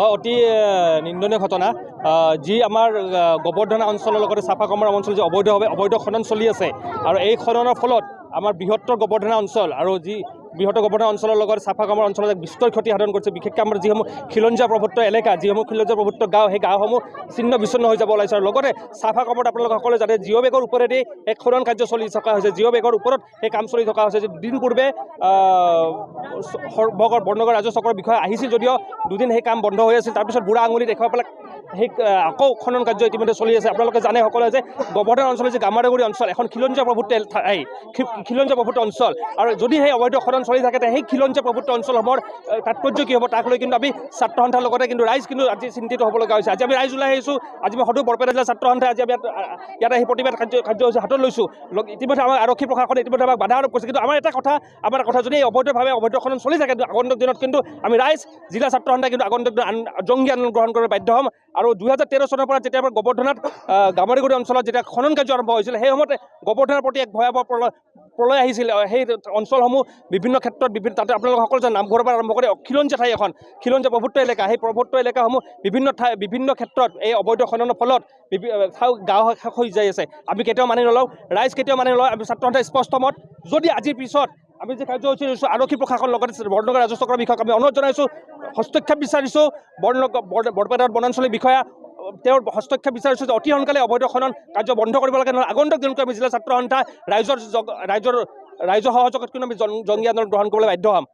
অতি নিন্দনীয় ঘটনা যি আমাৰ গোবৰ্ধনা অঞ্চলৰ লগতে চাফা কামৰা অঞ্চল যে অবৈধ খনন চলি আছে আৰু এই খননৰ ফলত আমাৰ বৃহত্তৰ গোবৰ্ধনা অঞ্চল আৰু যি বৃহত্তৰ গোবৰ্ধনা অঞ্চলৰ লগত চাফা কামৰা অঞ্চলত এক বিস্তৰ ক্ষতি সাধন কৰিছে। বিশেষকৈ আমাৰ যিসমূহ খিলঞ্জীয়া প্ৰভুত্ব এলেকা, যিসমূহ খিলঞ্জীয়া প্ৰভুত্ব গাঁও, সেই গাঁওসমূহ ছিন্ন বিচ্ছিন্ন হৈ যাব ওলাইছে। আৰু লগতে চাফা কামত আপোনালোকে সকলোৱে জানে জিঅ' বেগৰ ওপৰেদি এক খনন কাৰ্য চলি থকা হৈছে। জিঅ' বেগৰ ওপৰত সেই কাম চলি থকা হৈছে। দুদিন পূৰ্বে বৰ্ণনগৰ ৰাজহ চক্ৰৰ বিষয়া আহিছিল যদিও দুদিন সেই কাম বন্ধ হৈ আছিল। তাৰপিছত বুঢ়া আঙুলি দেখুৱাই পেলাই সেই আকৌ খনন কাৰ্য ইতিমধ্যে চলি আছে। আপোনালোকে জানে সকলোৱে যে গোবৰ্ধনা অঞ্চলৰ যি গামাৰগুৰি অঞ্চল এখন খিলঞ্জীয়া প্ৰভুত্ব ঠাই, খিলঞ্জীয়া প্ৰভুত্ব অঞ্চল। আৰু যদি সেই অবৈধ খনন চলি থাকে সেই খিলঞ্জীয়া প্ৰভুত্ব অঞ্চলসমূহৰ তাৎপৰ্য কি হ'ব তাক লৈ কিন্তু আমি ছাত্ৰ সন্থাৰ লগতে কিন্তু ৰাইজ কিন্তু আজি চিন্তিত হ'ব লগা হৈছে। আজি আমি ৰাইজ ওলাই আহিছোঁ। আজি মই সদৌ বৰপেটা জিলা ছাত্ৰ সন্থাই আজি আমি ইয়াত আহি প্ৰতিবাদ কাৰ্যসূচী হাতত লৈছোঁ। ইতিমধ্যে আমাৰ আৰক্ষী প্ৰশাসনে ইতিমধ্যে আমাক বাধা আৰোপ কৰিছে। কিন্তু আমাৰ এটা কথা যদি এই অবৈধভাৱে অবৈধ খনন চলি থাকে আগন্তুক দিনত কিন্তু আমি ৰাইজ জিলা ছাত্ৰ সন্থাই কিন্তু আগন্তুক জংগী আন্দোলন গ্ৰহণ কৰিব বাধ্য হ'ম। আৰু 2013 চনৰ পৰা যেতিয়া আমাৰ গোবৰ্ধনাত গামাৰগুৰি অঞ্চলত যেতিয়া খনন কাৰ্য আৰম্ভ হৈছিল সেই সময়তে গোবৰ্ধনাৰ প্ৰতি এক ভয়াৱহ প্ৰলয় আহিছিল। সেই অঞ্চলসমূহ বিভিন্ন ক্ষেত্ৰত তাতে আপোনালোকে সকলো নামঘৰৰ পৰা আৰম্ভ কৰি খিলঞ্জীয়া ঠাই এখন, খিলঞ্জীয়া প্ৰভুত্ব এলেকা, সেই প্ৰভুত্ব এলেকাসমূহ বিভিন্ন ক্ষেত্ৰত এই অবৈধ খননৰ ফলত গাঁও শেষ হৈ যাই আছে। আমি কেতিয়াও মানি নলওঁ, ৰাইজ কেতিয়াও মানি নলওঁ। আমি ছাত্ৰ সন্থাই স্পষ্ট মত, যদি আজিৰ পিছত আমি যে কাৰ্যসূচী লৈছোঁ আৰক্ষী প্ৰশাসন লগতে বৰ্ণনগৰ ৰাজহ চক্ৰৰ বিষয়াক আমি অনুৰোধ জনাইছোঁ, হস্তক্ষেপ বিচাৰিছোঁ। বৰপেটাৰ বনাঞ্চলিক বিষয়া তেওঁৰ হস্তক্ষেপ বিচাৰিছোঁ যে অতি সোনকালে অবৈধ খনন কাৰ্য বন্ধ কৰিব লাগে। নহ'লে আগন্তুক দিনটো আমি জিলা ছাত্ৰ সন্থা ৰাইজৰ সহযোগত কিন্তু আমি জংগী আন্দোলন গ্ৰহণ কৰিবলৈ বাধ্য হ'ম।